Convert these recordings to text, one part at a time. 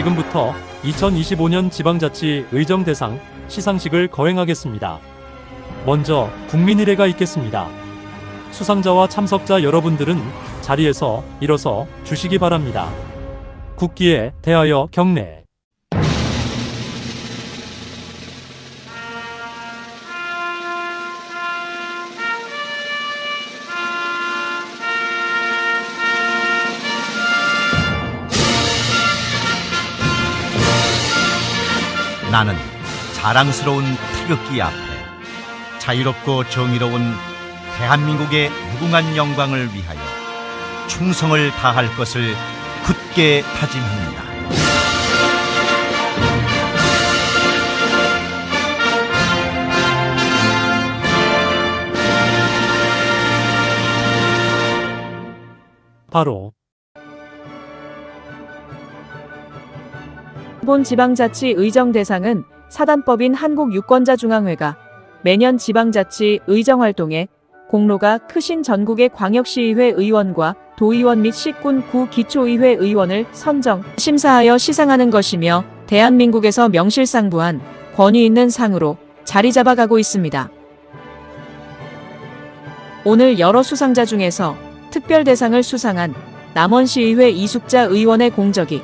지금부터 2025년 지방자치 의정 대상 시상식을 거행하겠습니다. 먼저 국민의례가 있겠습니다. 수상자와 참석자 여러분들은 자리에서 일어서 주시기 바랍니다. 국기에 대하여 경례. 나는 자랑스러운 태극기 앞에 자유롭고 정의로운 대한민국의 무궁한 영광을 위하여 충성을 다할 것을 굳게 다짐합니다. 바로 본 지방자치 의정대상은 사단법인 한국유권자중앙회가 매년 지방자치 의정활동에 공로가 크신 전국의 광역시의회 의원과 도의원 및 시군9 기초의회 의원을 선정, 심사하여 시상하는 것이며 대한민국에서 명실상부한 권위 있는 상으로 자리 잡아가고 있습니다. 오늘 여러 수상자 중에서 특별대상을 수상한 남원시의회 이숙자 의원의 공적이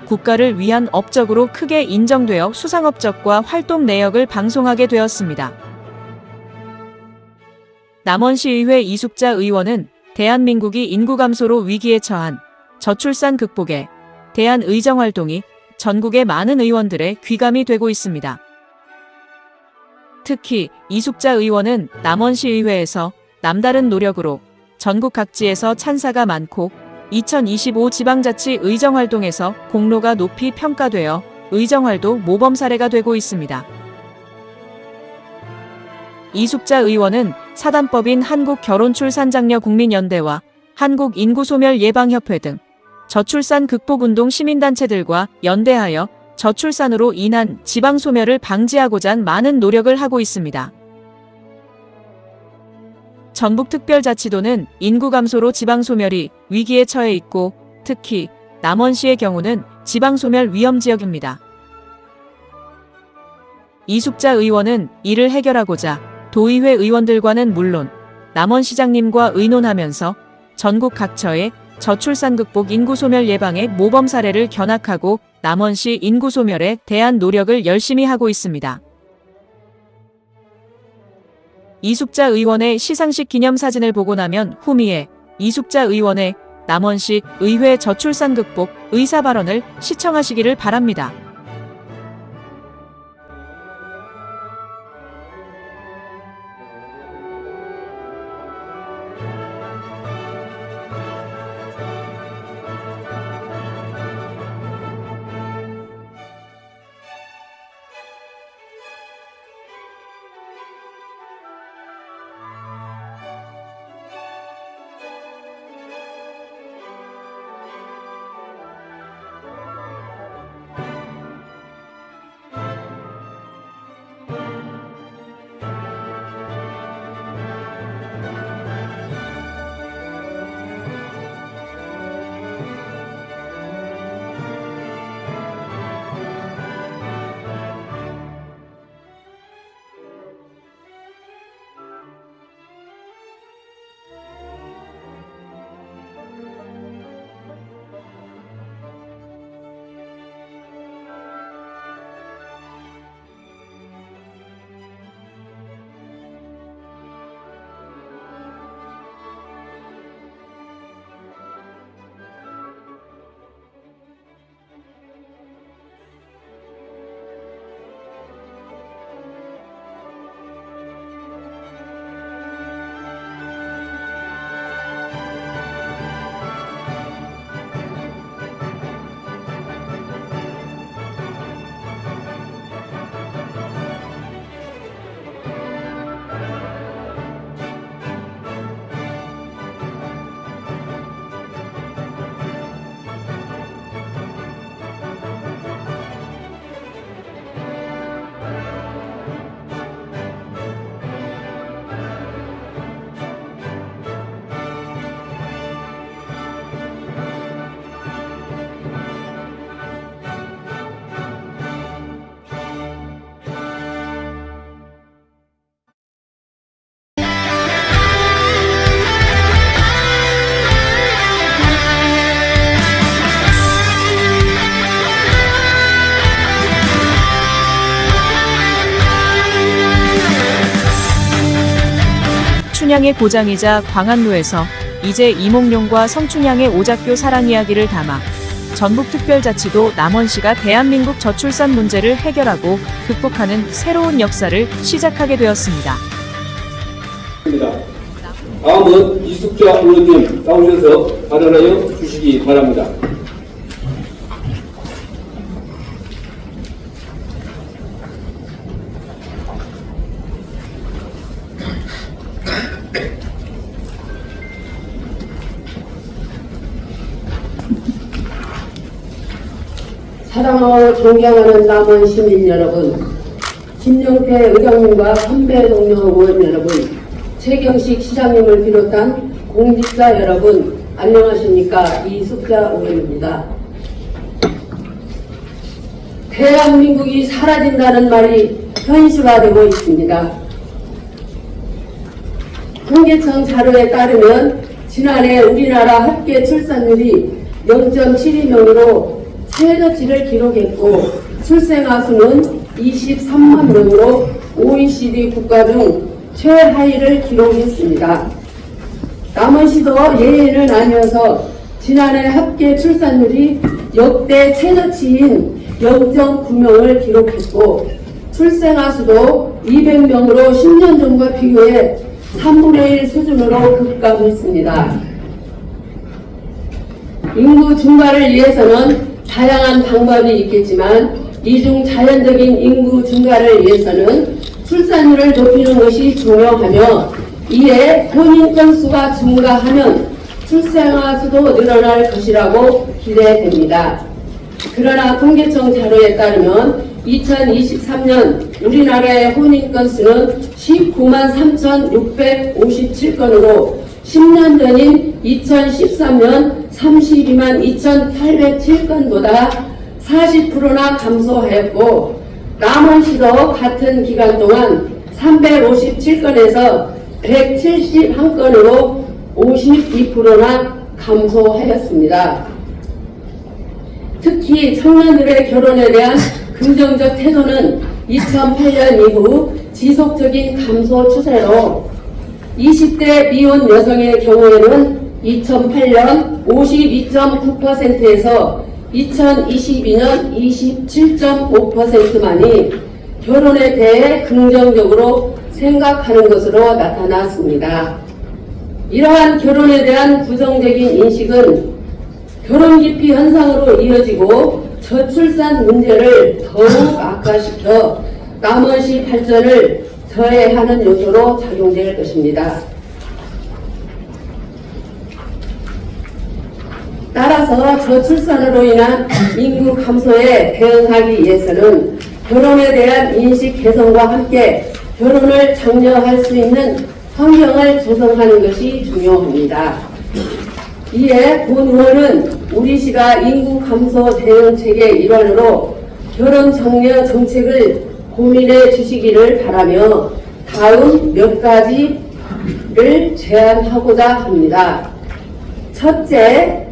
국가를 위한 업적으로 크게 인정되어 수상 업적과 활동 내역을 방송하게 되었습니다. 남원시의회 이숙자 의원은 대한민국이 인구 감소로 위기에 처한 저출산 극복에 대한 의정활동이 전국의 많은 의원들의 귀감이 되고 있습니다. 특히 이숙자 의원은 남원시의회에서 남다른 노력으로 전국 각지에서 찬사가 많고 2025 지방자치 의정활동에서 공로가 높이 평가되어 의정활도 모범 사례가 되고 있습니다. 이숙자 의원은 사단법인 한국결혼출산장려국민연대와 한국인구소멸예방협회 등 저출산 극복운동 시민단체들과 연대하여 저출산으로 인한 지방소멸을 방지하고자 많은 노력을 하고 있습니다. 전북특별자치도는 인구 감소로 지방소멸이 위기에 처해 있고 특히 남원시의 경우는 지방소멸 위험지역입니다. 이숙자 의원은 이를 해결하고자 도의회 의원들과는 물론 남원시장님과 의논하면서 전국 각처에 저출산 극복 인구소멸 예방의 모범 사례를 견학하고 남원시 인구소멸에 대한 노력을 열심히 하고 있습니다. 이숙자 의원의 시상식 기념사진을 보고 나면 후미에 이숙자 의원의 남원시 의회 저출산 극복 의사 발언을 시청하시기를 바랍니다. 성춘향의 고장이자 광안루에서 이제 이몽룡과 성춘향의 오작교 사랑 이야기를 담아 전북특별자치도 남원시가 대한민국 저출산 문제를 해결하고 극복하는 새로운 역사를 시작하게 되었습니다. 다음은 이숙자 의원님 나오셔서 발언하여 주시기 바랍니다. 사랑하고 존경하는 남원 시민 여러분, 김용태 의장님과 선배 동료 의원 여러분, 최경식 시장님을 비롯한 공직자 여러분, 안녕하십니까? 이숙자 의원입니다. 대한민국이 사라진다는 말이 현실화되고 있습니다. 통계청 자료에 따르면 지난해 우리나라 합계 출산율이 0.72명으로 최저치를 기록했고 출생아 수는 23만 명으로 OECD 국가 중 최하위를 기록했습니다. 남원시도 예외는 아니어서 지난해 합계 출산율이 역대 최저치인 0.9명을 기록했고 출생아 수도 200명으로 10년 전과 비교해 3분의 1 수준으로 급감했습니다. 인구 증가를 위해서는 다양한 방법이 있겠지만 이 중 자연적인 인구 증가를 위해서는 출산율을 높이는 것이 중요하며 이에 혼인 건수가 증가하면 출생아 수도 늘어날 것이라고 기대됩니다. 그러나 통계청 자료에 따르면 2023년 우리나라의 혼인 건수는 19만 3,657건으로 10년 전인 2013년 32만 2,807건보다 40%나 감소하였고 남원시도 같은 기간 동안 357건에서 171건으로 52%나 감소하였습니다. 특히 청년들의 결혼에 대한 긍정적 태도는 2008년 이후 지속적인 감소 추세로 20대 미혼 여성의 경우에는 2008년 52.9%에서 2022년 27.5%만이 결혼에 대해 긍정적으로 생각하는 것으로 나타났습니다. 이러한 결혼에 대한 부정적인 인식은 결혼 기피 현상으로 이어지고 저출산 문제를 더욱 악화시켜 남원시 발전을 저해하는 요소로 작용될 것입니다. 따라서 저출산으로 인한 인구 감소에 대응하기 위해서는 결혼에 대한 인식 개선과 함께 결혼을 장려할 수 있는 환경을 조성하는 것이 중요합니다. 이에 본 의원은 우리 시가 인구 감소 대응책의 일환으로 결혼 장려 정책을 고민해 주시기를 바라며 다음 몇 가지를 제안하고자 합니다. 첫째,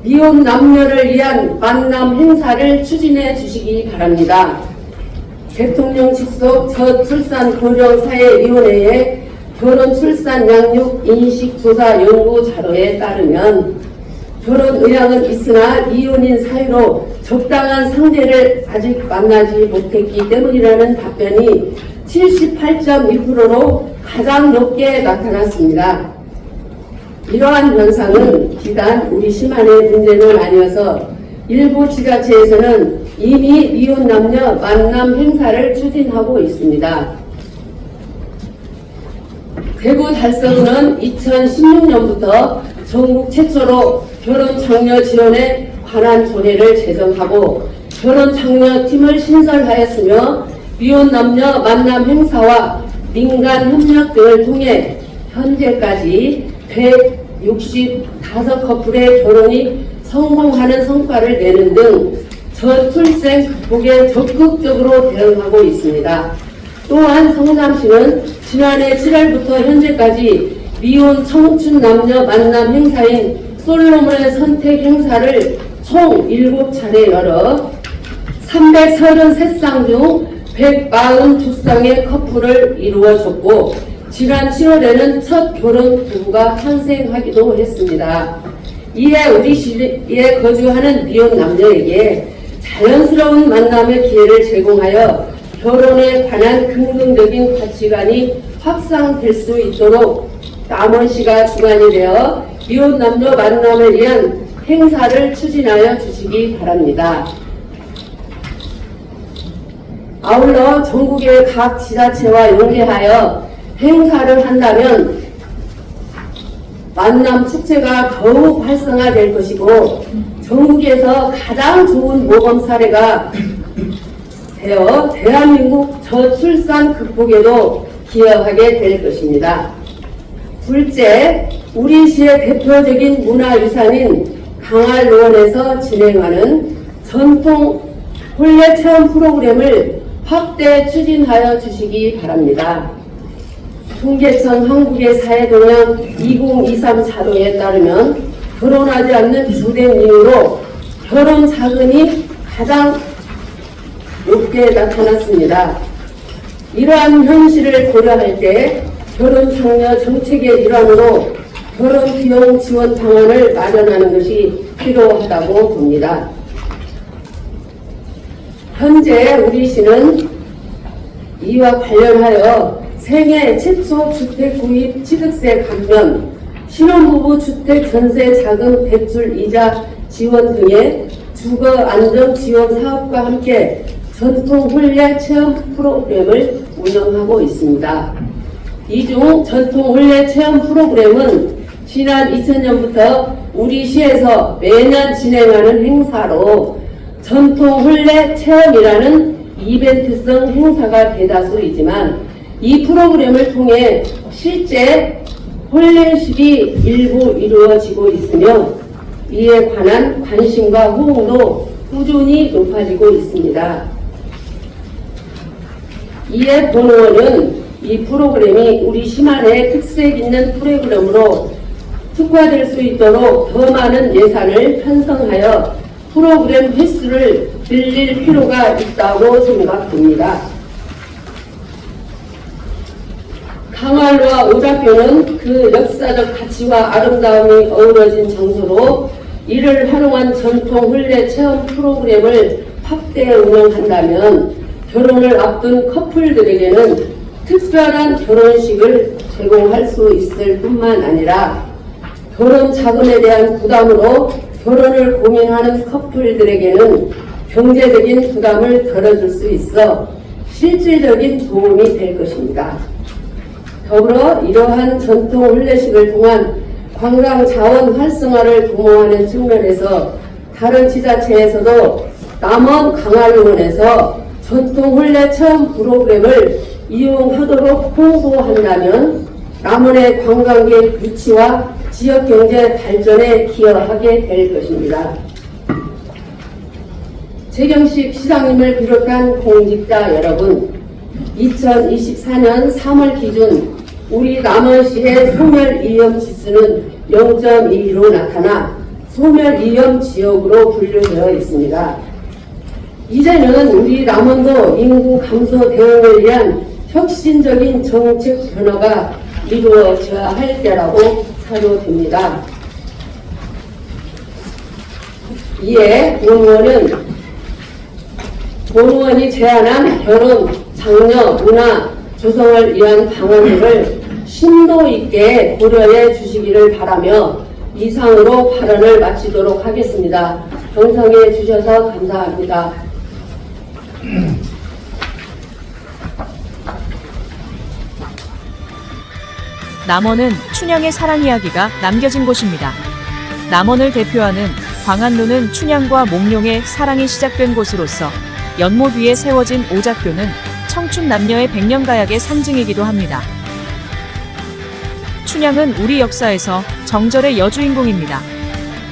미혼 남녀를 위한 만남 행사를 추진해 주시기 바랍니다. 대통령 직속 저출산 고령사회위원회의 결혼 출산 양육 인식조사 연구 자료에 따르면 결혼 의향은 있으나 미혼인 사유로 적당한 상대를 아직 만나지 못했기 때문이라는 답변이 78.2%로 가장 높게 나타났습니다. 이러한 현상은 비단 우리 시만의 문제는 아니어서 일부 지자체에서는 이미 미혼 남녀 만남 행사를 추진하고 있습니다. 대구 달서구는 2016년부터 전국 최초로 결혼 장려 지원에 관한 조례를 제정하고 결혼 장려 팀을 신설하였으며 미혼 남녀 만남 행사와 민간 협력 등을 통해 현재까지 165커플의 결혼이 성공하는 성과를 내는 등 저출생 극복에 적극적으로 대응하고 있습니다. 또한 성남시는 지난해 7월부터 현재까지 미혼 청춘 남녀 만남 행사인 솔로몬의 선택 행사를 총 7차례 열어 333쌍 중 142쌍의 커플을 이루어줬고 지난 7월에는 첫 결혼 부부가 탄생하기도 했습니다. 이에 우리 시에 거주하는 미혼 남녀에게 자연스러운 만남의 기회를 제공하여 결혼에 관한 긍정적인 가치관이 확산될 수 있도록 남원시가 주관이 되어 미혼 남녀 만남을 위한 행사를 추진하여 주시기 바랍니다. 아울러 전국의 각 지자체와 연계하여 행사를 한다면 만남 축제가 더욱 활성화될 것이고 전국에서 가장 좋은 모범 사례가 되어 대한민국 저출산 극복에도 기여하게 될 것입니다. 둘째, 우리 시의 대표적인 문화유산인 강활로원에서 진행하는 전통 혼례 체험 프로그램을 확대 추진하여 주시기 바랍니다. 통계청 한국의 사회동향 2023 자료에 따르면 결혼하지 않는 주된 이유로 결혼 자금이 가장 높게 나타났습니다. 이러한 현실을 고려할 때 결혼 장려 정책의 일환으로 결혼 비용 지원 방안을 마련하는 것이 필요하다고 봅니다. 현재 우리 시는 이와 관련하여 생애 최초 주택 구입 취득세 감면, 신혼부부 주택 전세 자금 대출 이자 지원 등의 주거 안정 지원 사업과 함께 전통 혼례 체험 프로그램을 운영하고 있습니다. 이 중 전통 혼례 체험 프로그램은 지난 2000년부터 우리 시에서 매년 진행하는 행사로 전통 혼례 체험이라는 이벤트성 행사가 대다수이지만 이 프로그램을 통해 실제 혼례식이 일부 이루어지고 있으며 이에 관한 관심과 호응도 꾸준히 높아지고 있습니다. 이에 본의원은 이 프로그램이 우리 시만의 특색 있는 프로그램으로 특화될 수 있도록 더 많은 예산을 편성하여 프로그램 횟수를 늘릴 필요가 있다고 생각됩니다. 강활로와 오작교는 그 역사적 가치와 아름다움이 어우러진 장소로 이를 활용한 전통 혼례 체험 프로그램을 확대 운영한다면 결혼을 앞둔 커플들에게는 특별한 결혼식을 제공할 수 있을 뿐만 아니라 결혼 자금에 대한 부담으로 결혼을 고민하는 커플들에게는 경제적인 부담을 덜어줄 수 있어 실질적인 도움이 될 것입니다. 더불어 이러한 전통 혼례식을 통한 관광 자원 활성화를 도모하는 측면에서 다른 지자체에서도 남원 강활로원에서 전통 혼례 체험 프로그램을 이용하도록 홍보한다면 남원의 관광객 유치와 지역경제 발전에 기여하게 될 것입니다. 최경식 시장님을 비롯한 공직자 여러분, 2024년 3월 기준 우리 남원시의 소멸위험 지수는 0.2로 나타나 소멸위험 지역으로 분류되어 있습니다. 이제는 우리 남원도 인구 감소 대응을 위한 혁신적인 정책 변화가 이루어져야 할 때라고 사료됩니다. 이에 본의원이 제안한 결혼, 장려, 문화, 조성을 위한 방안들을 심도 있게 고려해 주시기를 바라며 이상으로 발언을 마치도록 하겠습니다. 경청해 주셔서 감사합니다. 남원은 춘향의 사랑 이야기가 남겨진 곳입니다. 남원을 대표하는 광안루는 춘향과 몽룡의 사랑이 시작된 곳으로서 연못 위에 세워진 오작교는 청춘 남녀의 백년가약의 상징이기도 합니다. 춘향은 우리 역사에서 정절의 여주인공입니다.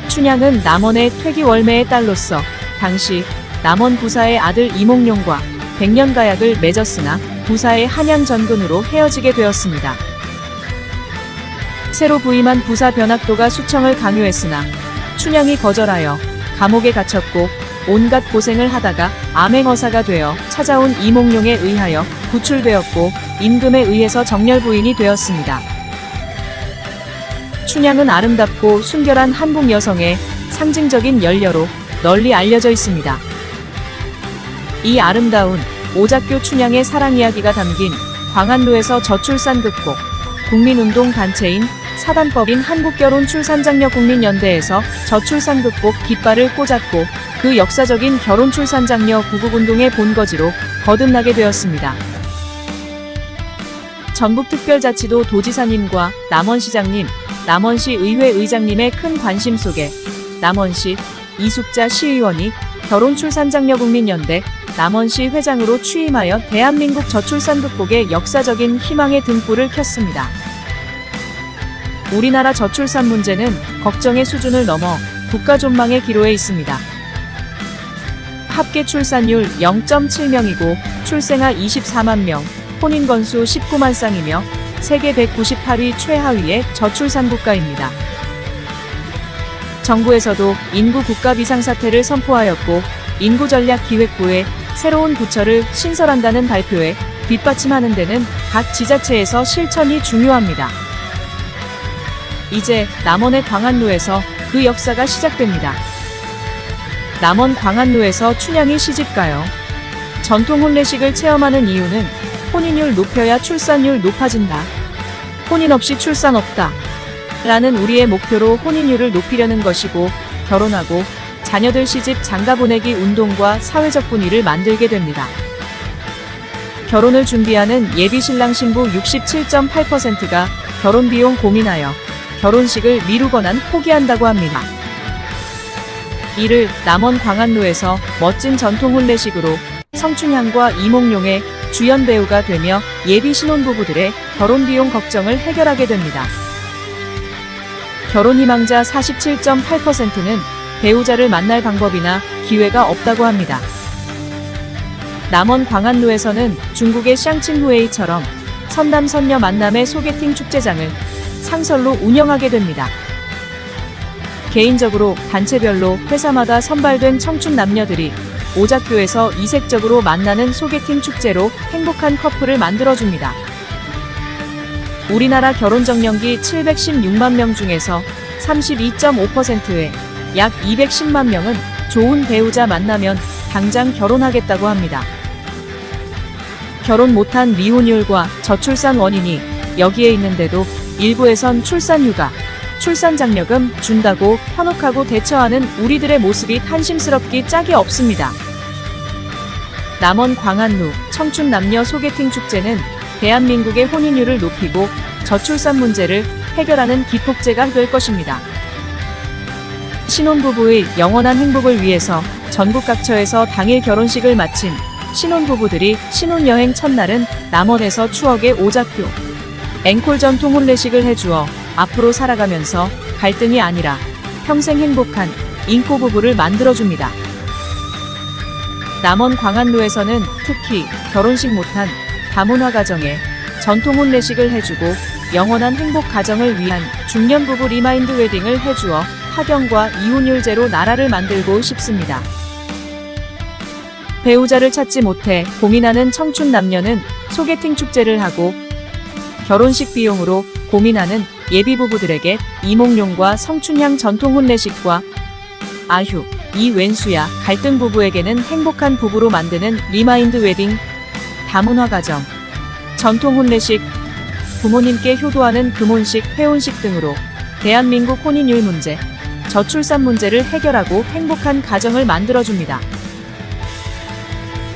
춘향은 남원의 퇴기월매의 딸로서 당시 남원 부사의 아들 이몽룡과 백년가약을 맺었으나 부사의 한양 전근으로 헤어지게 되었습니다. 새로 부임한 부사 변학도가 수청을 강요했으나 춘향이 거절하여 감옥에 갇혔고 온갖 고생을 하다가 암행어사가 되어 찾아온 이몽룡에 의하여 구출되었고 임금에 의해서 정렬부인이 되었습니다. 춘향은 아름답고 순결한 한국 여성의 상징적인 연려로 널리 알려져 있습니다. 이 아름다운 오작교 춘향의 사랑 이야기가 담긴 광안루에서 저출산 극복, 국민운동 단체인 사단법인 한국결혼출산장려 국민연대에서 저출산 극복 깃발을 꽂았고 그 역사적인 결혼출산장려 구국운동의 본거지로 거듭나게 되었습니다. 전북특별자치도 도지사님과 남원시장님, 남원시 의회 의장님의 큰 관심 속에 남원시 이숙자 시의원이 결혼출산장려 국민연대 남원시 회장으로 취임하여 대한민국 저출산 극복의 역사적인 희망의 등불을 켰습니다. 우리나라 저출산 문제는 걱정의 수준을 넘어 국가존망의 기로에 있습니다. 합계 출산율 0.7명이고 출생아 24만 명, 혼인 건수 19만 쌍이며 세계 198위 최하위의 저출산 국가입니다. 정부에서도 인구 국가 비상사태를 선포하였고 인구전략기획부에 새로운 부처를 신설한다는 발표에 뒷받침하는 데는 각 지자체에서 실천이 중요합니다. 이제 남원의 광안루에서 그 역사가 시작됩니다. 남원 광안루에서 춘향이 시집가요. 전통 혼례식을 체험하는 이유는 혼인율 높여야 출산율 높아진다. 혼인 없이 출산 없다. 라는 우리의 목표로 혼인율을 높이려는 것이고 결혼하고 자녀들 시집 장가보내기 운동과 사회적 분위기를 만들게 됩니다. 결혼을 준비하는 예비신랑 신부 67.8%가 결혼비용 고민하여 결혼식을 미루거나 포기한다고 합니다. 이를 남원 광안루에서 멋진 전통 혼례식으로 성춘향과 이몽룡의 주연 배우가 되며 예비 신혼부부들의 결혼비용 걱정을 해결하게 됩니다. 결혼희망자 47.8%는 배우자를 만날 방법이나 기회가 없다고 합니다. 남원 광안루에서는 중국의 샹칭후웨이처럼 선남선녀 만남의 소개팅 축제장을 상설로 운영하게 됩니다. 개인적으로 단체별로 회사마다 선발된 청춘 남녀들이 오작교에서 이색적으로 만나는 소개팅 축제로 행복한 커플을 만들어줍니다. 우리나라 결혼정년기 716만 명 중에서 32.5%의 약 210만 명은 좋은 배우자 만나면 당장 결혼하겠다고 합니다. 결혼 못한 미혼율과 저출산 원인이 여기에 있는데도 일부에선 출산휴가, 출산장려금 준다고 현혹하고 대처하는 우리들의 모습이 한심스럽기 짝이 없습니다. 남원 광안루 청춘 남녀 소개팅 축제는 대한민국의 혼인율을 높이고 저출산 문제를 해결하는 기폭제가 될 것입니다. 신혼부부의 영원한 행복을 위해서 전국 각처에서 당일 결혼식을 마친 신혼부부들이 신혼여행 첫날은 남원에서 추억의 오작교 앵콜 전통 혼례식을 해주어 앞으로 살아가면서 갈등이 아니라 평생 행복한 인꼬부부를 만들어줍니다. 남원 광안루에서는 특히 결혼식 못한 다문화 가정에 전통 혼례식을 해주고 영원한 행복 가정을 위한 중년부부 리마인드 웨딩을 해주어 파경과 이혼율 제로 나라를 만들고 싶습니다. 배우자를 찾지 못해 고민하는 청춘 남녀는 소개팅 축제를 하고 결혼식 비용으로 고민하는 예비부부들에게 이몽룡과 성춘향 전통 혼례식과 아휴, 이웬수야 갈등 부부에게는 행복한 부부로 만드는 리마인드 웨딩, 다문화 가정, 전통 혼례식, 부모님께 효도하는 금혼식, 회혼식 등으로 대한민국 혼인율 문제, 저출산 문제를 해결하고 행복한 가정을 만들어줍니다.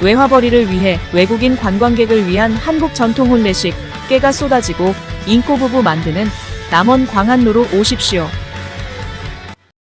외화벌이를 위해 외국인 관광객을 위한 한국 전통 혼례식, 깨가 쏟아지고 인꼬부부 만드는 남원 광안루로 오십시오.